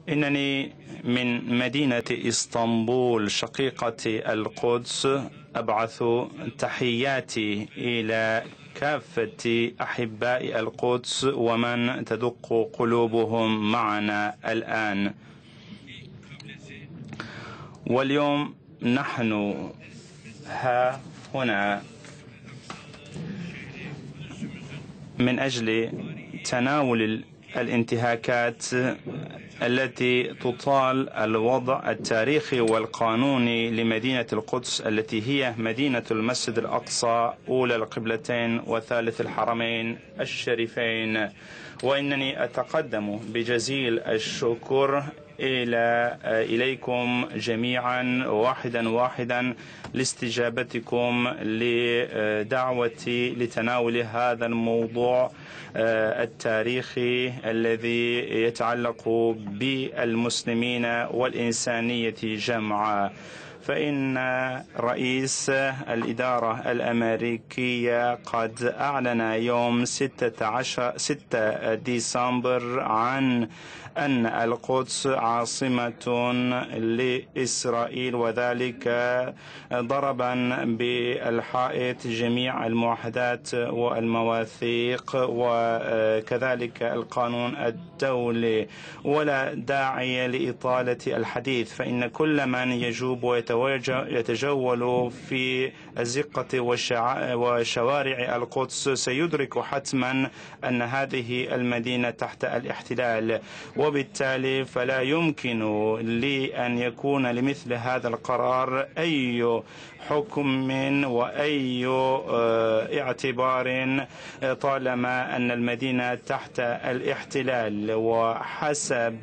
إنني من مدينة إسطنبول شقيقة القدس أبعث تحياتي إلى كافة أحباء القدس ومن تدق قلوبهم معنا الآن. واليوم نحن ها هنا من أجل تناول الانتهاكات التي تطال الوضع التاريخي والقانوني لمدينة القدس التي هي مدينة المسجد الأقصى أولى القبلتين وثالث الحرمين الشريفين. وإنني أتقدم بجزيل الشكر إليكم جميعا واحدا لاستجابتكم لدعوتي لتناول هذا الموضوع التاريخي الذي يتعلق بالمسلمين والإنسانية جمعاء. فإن رئيس الإدارة الأمريكية قد أعلن يوم 6 ديسمبر عن أن القدس عاصمة لإسرائيل، وذلك ضربا بالحائط جميع المعاهدات والمواثيق وكذلك القانون الدولي. ولا داعي لإطالة الحديث، فإن كل من يجوب ويتجول في الزقة وشوارع القدس سيدرك حتما أن هذه المدينة تحت الاحتلال، وبالتالي فلا يمكن لي أن يكون لمثل هذا القرار أي حكم وأي اعتبار طالما أن المدينة تحت الاحتلال. وحسب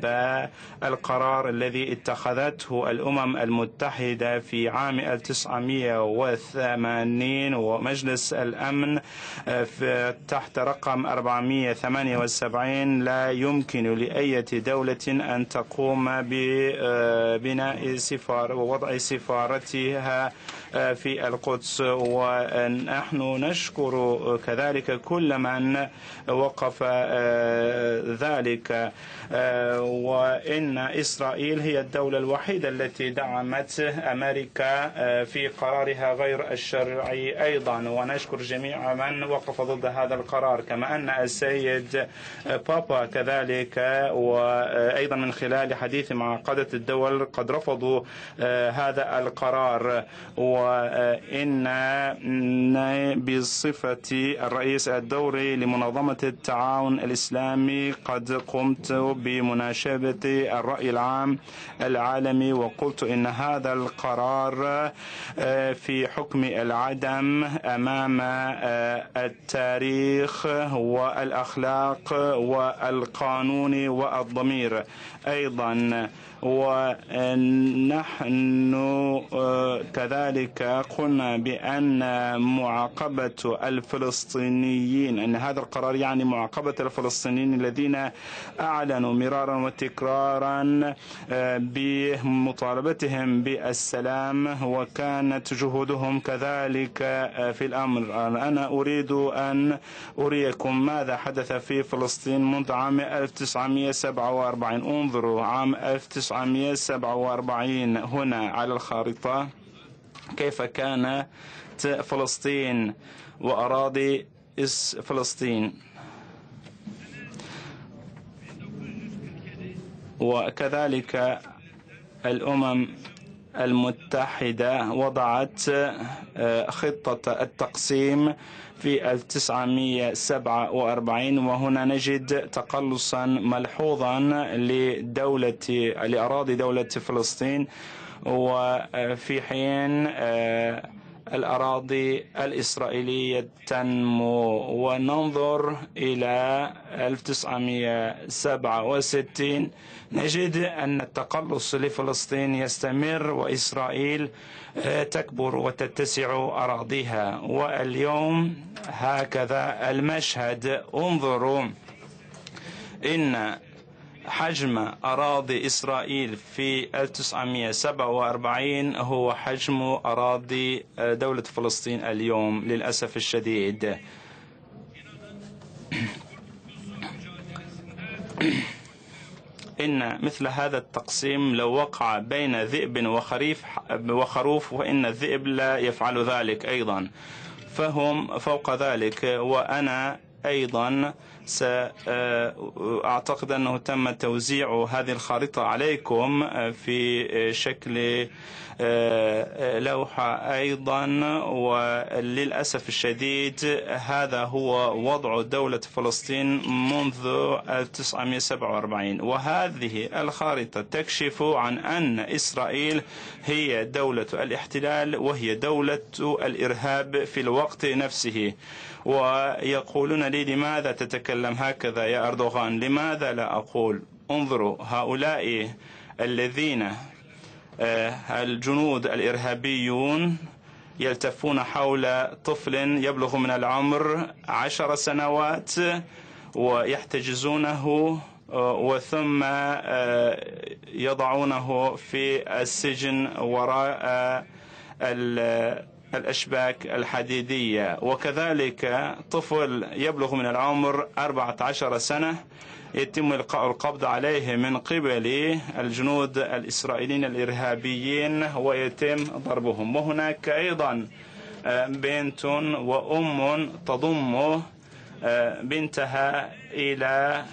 القرار الذي اتخذته الأمم المتحدة في عام 1980 ومجلس الأمن تحت رقم 478، لا يمكن لأي دولة أن تقوم ببناء سفارة ووضع سفارتها في القدس. ونحن نشكر كذلك كل من وقف ذلك. وإن إسرائيل هي الدولة الوحيدة التي دعمت أمريكا في قرارها غير الشرعي أيضا، ونشكر جميع من وقف ضد هذا القرار، كما أن السيد بابا كذلك وأيضا من خلال حديث مع قادة الدول قد رفضوا هذا القرار. وإن بصفة الرئيس الدوري لمنظمة التعاون الإسلامي قد قمت بمناشدة الرأي العام العالمي، وقلت إن هذا القرار في حكم العدم أمام التاريخ والأخلاق والقانون والضمير أيضا. ونحن كذلك قلنا بأن معاقبة الفلسطينيين، أن هذا القرار يعني معاقبة الفلسطينيين الذين أعلنوا مرارا وتكرارا بمطالبتهم بالسلام، وكانت جهودهم كذلك في الأمر. أنا أريد أن أريكم ماذا حدث في فلسطين منذ عام 1947. انظروا عام 1947 هنا على الخارطة كيف كانت فلسطين وأراضي فلسطين. وكذلك الأمم المتحدة وضعت خطة التقسيم في 1947، وهنا نجد تقلصا ملحوظا لأراضي دولة فلسطين، وفي حين الأراضي الإسرائيلية تنمو. وننظر إلى 1967 نجد أن التقلص لفلسطين يستمر وإسرائيل تكبر وتتسع أراضيها. واليوم هكذا المشهد. انظروا إن حجم أراضي إسرائيل في 1947 هو حجم أراضي دولة فلسطين اليوم للأسف الشديد. إن مثل هذا التقسيم لو وقع بين ذئب وخروف وإن الذئب لا يفعل ذلك أيضا، فهم فوق ذلك. وأنا أيضا سأعتقد أنه تم توزيع هذه الخارطة عليكم في شكل لوحة أيضا، وللأسف الشديد هذا هو وضع دولة فلسطين منذ 1947. وهذه الخارطة تكشف عن أن إسرائيل هي دولة الاحتلال وهي دولة الإرهاب في الوقت نفسه. ويقولون لي لماذا تتكلم هكذا يا أردوغان؟ لماذا لا أقول انظروا هؤلاء الذين الجنود الإرهابيون يلتفون حول طفل يبلغ من العمر 10 سنوات ويحتجزونه وثم يضعونه في السجن وراء الأشباك الحديدية. وكذلك طفل يبلغ من العمر 14 سنة يتم إلقاء القبض عليه من قبل الجنود الإسرائيليين الإرهابيين ويتم ضربهم. وهناك أيضا بنت وأم تضم بنتها إلى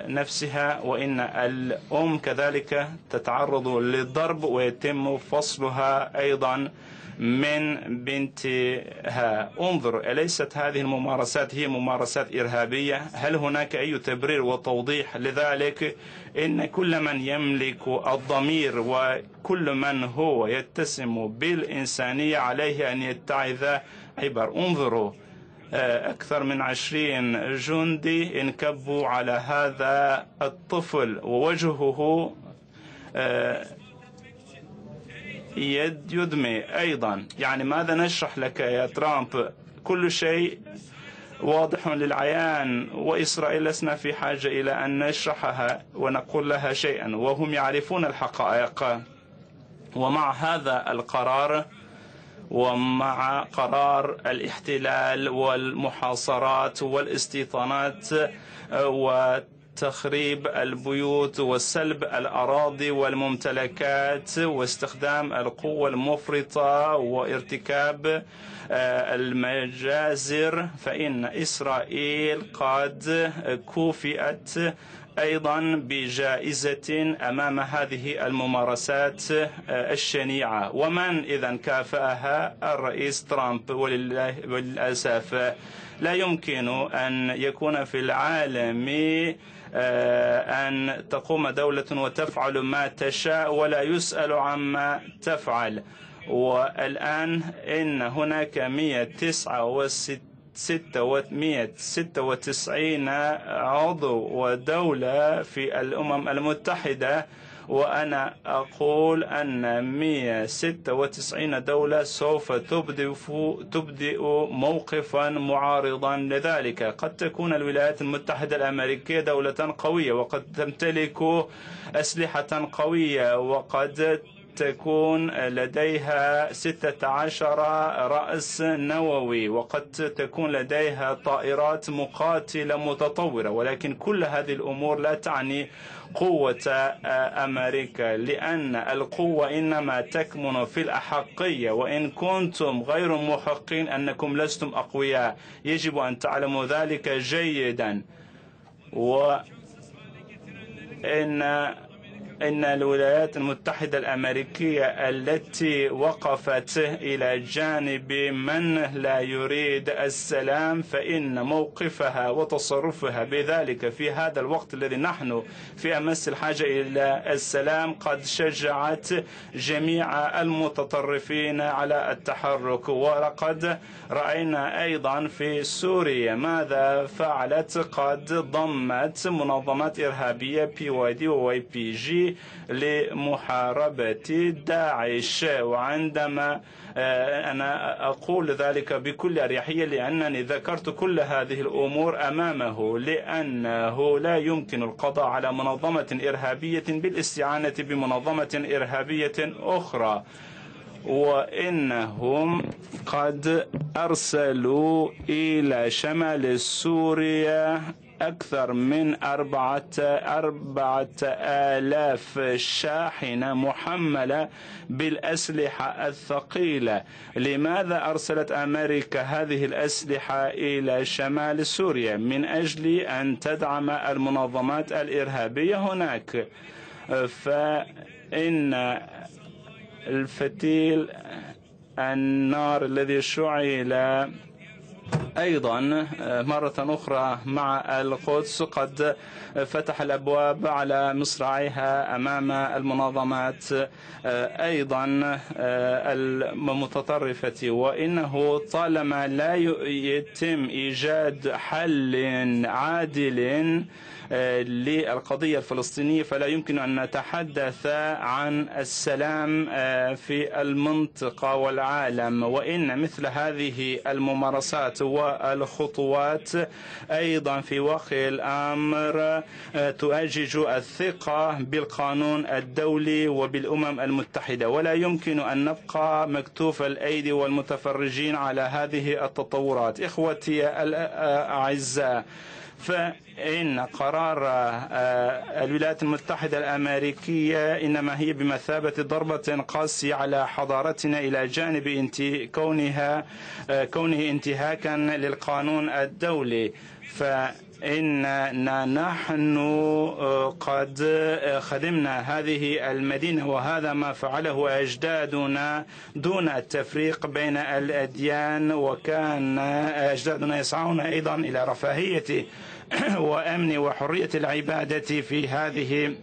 نفسها، وإن الأم كذلك تتعرض للضرب ويتم فصلها أيضا من بنتها. انظر، أليست هذه الممارسات هي ممارسات إرهابية؟ هل هناك أي تبرير وتوضيح لذلك؟ إن كل من يملك الضمير وكل من هو يتسم بالإنسانية عليه أن يتعظ عبر. انظروا، أكثر من 20 جندي انكبوا على هذا الطفل ووجهه يدمي أيضا. يعني ماذا نشرح لك يا ترامب؟ كل شيء واضح للعيان، وإسرائيل لسنا في حاجة إلى أن نشرحها ونقول لها شيئا، وهم يعرفون الحقائق. ومع هذا القرار ومع قرار الاحتلال والمحاصرات والاستيطانات وتخريب البيوت وسلب الأراضي والممتلكات واستخدام القوة المفرطة وارتكاب المجازر، فإن إسرائيل قد كوفئت أيضا بجائزة أمام هذه الممارسات الشنيعة. ومن إذن كافأها؟ الرئيس ترامب. وللأسف لا يمكن أن يكون في العالم أن تقوم دولة وتفعل ما تشاء ولا يسأل عما تفعل. والآن إن هناك 196 عضو ودولة في الأمم المتحدة، وأنا أقول أن 196 دولة سوف تبدئ موقفا معارضا لذلك. قد تكون الولايات المتحدة الأمريكية دولة قوية وقد تمتلك أسلحة قوية وقد تكون لديها 16 رأس نووي وقد تكون لديها طائرات مقاتلة متطورة، ولكن كل هذه الأمور لا تعني قوة أمريكا، لأن القوة إنما تكمن في الأحقية. وإن كنتم غير محقين أنكم لستم أقوياء، يجب أن تعلموا ذلك جيدا. إن الولايات المتحدة الأمريكية التي وقفت إلى جانب من لا يريد السلام، فإن موقفها وتصرفها بذلك في هذا الوقت الذي نحن في أمس الحاجة إلى السلام قد شجعت جميع المتطرفين على التحرك. ولقد رأينا أيضا في سوريا ماذا فعلت. قد ضمت منظمات إرهابية PYD و YPG لمحاربة داعش. وعندما أنا أقول ذلك بكل أريحية لأنني ذكرت كل هذه الأمور أمامه، لأنه لا يمكن القضاء على منظمة إرهابية بالاستعانة بمنظمة إرهابية أخرى. وإنهم قد أرسلوا إلى شمال سوريا أكثر من 4,000 شاحنة محملة بالأسلحة الثقيلة. لماذا أرسلت أمريكا هذه الأسلحة إلى شمال سوريا؟ من أجل أن تدعم المنظمات الإرهابية هناك. فإن الفتيل النار الذي شعل أيضا مرة أخرى مع القدس قد فتح الأبواب على مصراعيها أمام المنظمات أيضا المتطرفة. وإنه طالما لا يتم إيجاد حل عادل للقضية الفلسطينية فلا يمكن أن نتحدث عن السلام في المنطقة والعالم. وإن مثل هذه الممارسات والخطوات أيضا في واقع الأمر تؤجج الثقة بالقانون الدولي وبالأمم المتحدة، ولا يمكن أن نبقى مكتوف الأيدي والمتفرجين على هذه التطورات. إخوتي الأعزاء، فإن قرار الولايات المتحدة الأمريكية إنما هي بمثابة ضربة قاسية على حضارتنا إلى جانب كونه انتهاكا للقانون الدولي. فإننا نحن قد خدمنا هذه المدينة، وهذا ما فعله أجدادنا دون التفريق بين الأديان، وكان أجدادنا يسعون أيضا إلى رفاهية وأمن وحرية العبادة في هذه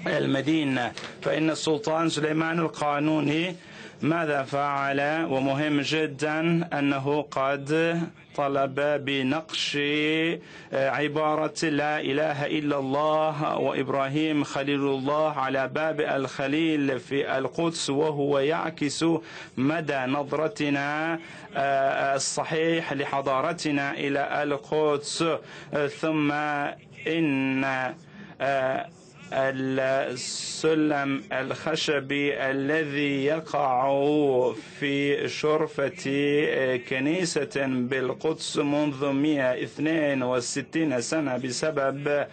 المدينة. فإن السلطان سليمان القانوني ماذا فعل؟ ومهم جدا أنه قد طلب بنقش عبارة لا إله إلا الله وإبراهيم خليل الله على باب الخليل في القدس، وهو يعكس مدى نظرتنا الصحيح لحضارتنا إلى القدس. ثم إن السلم الخشبي الذي يقع في شرفة كنيسة بالقدس منذ 162 سنة بسبب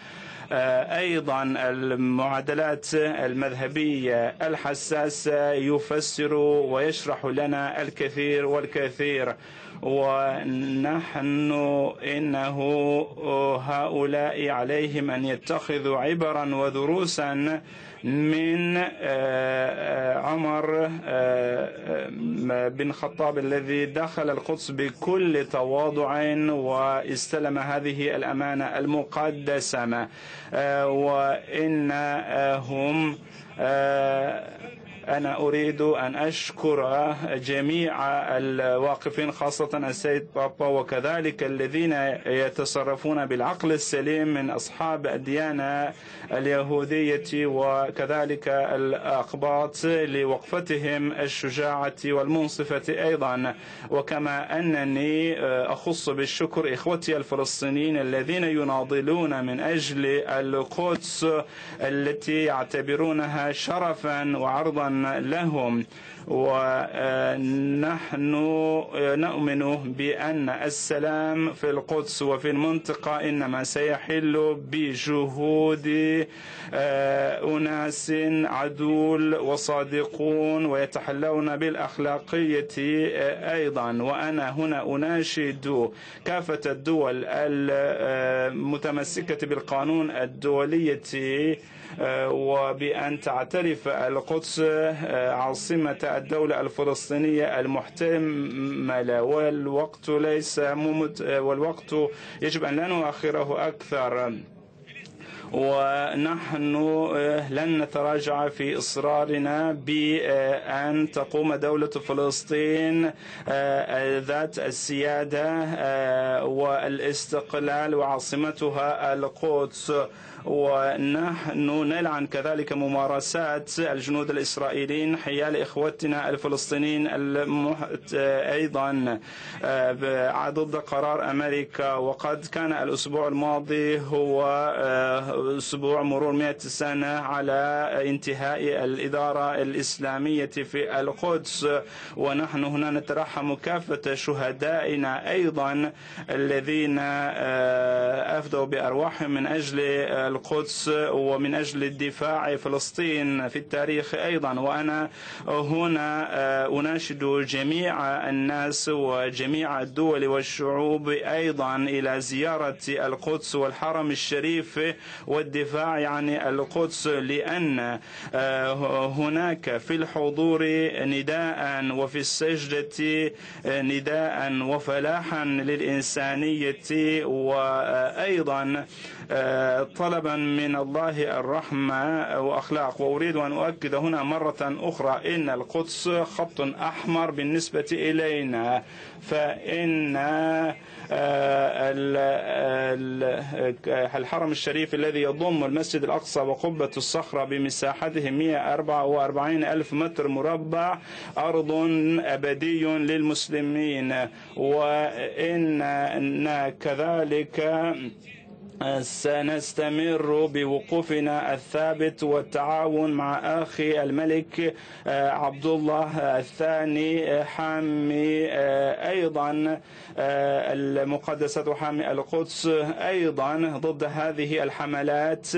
أيضا المعادلات المذهبية الحساسة يفسر ويشرح لنا الكثير والكثير. ونحن إنه هؤلاء عليهم أن يتخذوا عبرا ودروسا من عمر بن خطاب الذي دخل القدس بكل تواضع واستلم هذه الأمانة المقدسة. وإنهم أنا أريد أن أشكر جميع الواقفين خاصة السيد بابا وكذلك الذين يتصرفون بالعقل السليم من أصحاب الديانة اليهودية وكذلك الأقباط لوقفتهم الشجاعة والمنصفة أيضا. وكما أنني أخص بالشكر إخوتي الفلسطينيين الذين يناضلون من أجل القدس التي يعتبرونها شرفا وعرضا لهم. ونحن نؤمن بأن السلام في القدس وفي المنطقة إنما سيحل بجهود أناس عدول وصادقون ويتحلون بالأخلاقية أيضا. وأنا هنا أناشد كافة الدول المتمسكة بالقانون الدولية وبأن تعترف القدس عاصمة الدولة الفلسطينية المحتملة. والوقت يجب أن لا نؤخره أكثر. ونحن لن نتراجع في إصرارنا بأن تقوم دولة فلسطين ذات السيادة والاستقلال وعاصمتها القدس. ونحن نلعن كذلك ممارسات الجنود الإسرائيليين حيال إخوتنا الفلسطينيين أيضا ضد قرار أمريكا. وقد كان الأسبوع الماضي هو أسبوع مرور 100 سنة على انتهاء الإدارة الإسلامية في القدس، ونحن هنا نترحم كافة شهدائنا أيضا الذين أفدوا بأرواحهم من أجل القدس ومن أجل الدفاع فلسطين في التاريخ أيضا. وأنا هنا أناشد جميع الناس وجميع الدول والشعوب أيضا إلى زيارة القدس والحرم الشريف والدفاع عن القدس، لأن هناك في الحضور نداء وفي السجدة نداء وفلاحا للإنسانية، وأيضا طلبا من الله الرحمة وأخلاق. وأريد أن أؤكد هنا مرة أخرى إن القدس خط أحمر بالنسبة إلينا، فإن الحرم الشريف الذي يضم المسجد الأقصى وقبة الصخرة بمساحته 144 ألف متر مربع أرض أبدي للمسلمين، وإن كذلك سنستمر بوقوفنا الثابت والتعاون مع أخي الملك عبد الله الثاني حامي أيضا المقدسة وحامي القدس أيضا ضد هذه الحملات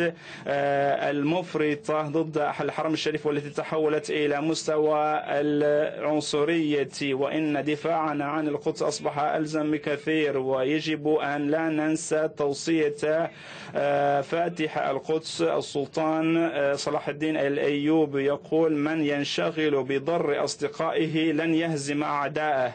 المفرطة ضد الحرم الشريف والتي تحولت إلى مستوى العنصرية. وإن دفاعنا عن القدس أصبح ألزم بكثير، ويجب أن لا ننسى توصية فاتح القدس السلطان صلاح الدين الأيوب، يقول: من ينشغل بضر أصدقائه لن يهزم أعداءه.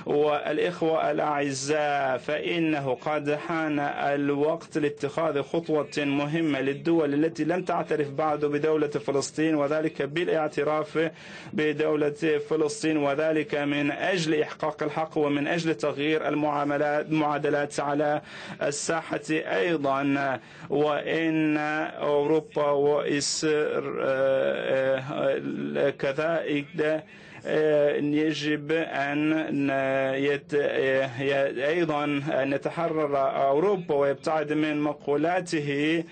والإخوة الأعزاء، فإنه قد حان الوقت لاتخاذ خطوة مهمة للدول التي لم تعترف بعد بدولة فلسطين، وذلك بالاعتراف بدولة فلسطين، وذلك من أجل إحقاق الحق ومن أجل تغيير المعادلات على الساحة أيضا. وإن أوروبا كذلك يجب أن أيضا أن يتحرر أوروبا ويبتعد من مقولاته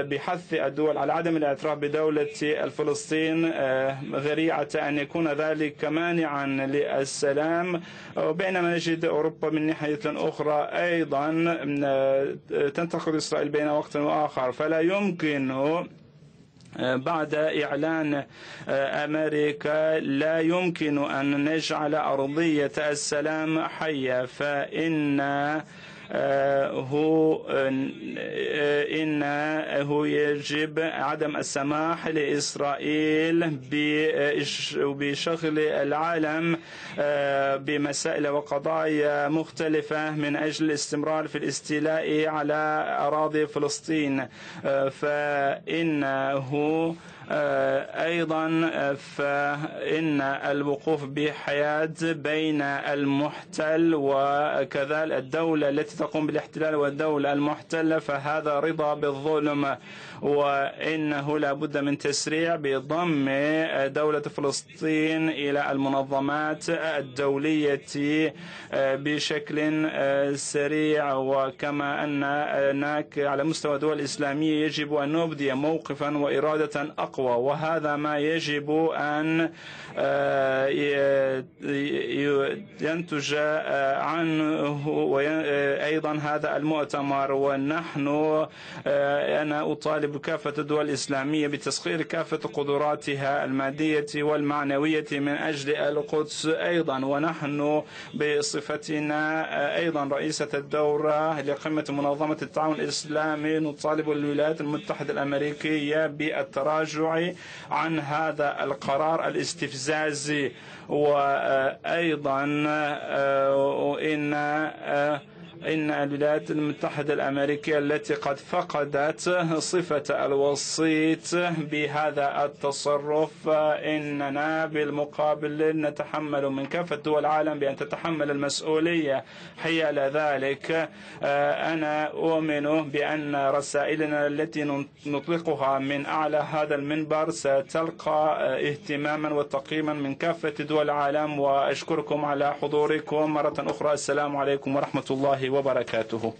بحث الدول على عدم الاعتراف بدولة الفلسطين، ذريعة أن يكون ذلك مانعا للسلام. بينما نجد أوروبا من ناحية أخرى أيضا تنتقد إسرائيل بين وقت وآخر. فلا يمكن بعد إعلان أمريكا لا يمكن أن نجعل أرضية السلام حية، فإنه يجب عدم السماح لإسرائيل بشغل العالم بمسائل وقضايا مختلفة من أجل الاستمرار في الاستيلاء على أراضي فلسطين. فإنه أيضا فإن الوقوف بحياد بين المحتل وكذلك الدولة التي تقوم بالاحتلال والدولة المحتلة، فهذا رضا بالظلم. وإنه لا بد من تسريع بضم دولة فلسطين إلى المنظمات الدولية بشكل سريع. وكما أن هناك على مستوى الدول الإسلامية يجب أن نبدي موقفا وإرادة أقوى، وهذا ما يجب أن ينتج عنه أيضا هذا المؤتمر. ونحن أنا أطالب كافة الدول الإسلامية بتسخير كافة قدراتها المادية والمعنوية من أجل القدس أيضا. ونحن بصفتنا أيضا رئيسة الدورة لقمة منظمة التعاون الإسلامي نطالب الولايات المتحدة الأمريكية بالتراجع عن هذا القرار الاستفزازي. وأيضا إن الولايات المتحدة الأمريكية التي قد فقدت صفة الوسيط بهذا التصرف، إننا بالمقابل نتحمل من كافة دول العالم بأن تتحمل المسؤولية حيال ذلك. أنا أؤمن بأن رسائلنا التي نطلقها من أعلى هذا المنبر ستلقى اهتماما وتقييما من كافة دول العالم. وأشكركم على حضوركم مرة أخرى. السلام عليكم ورحمة الله وبركاته.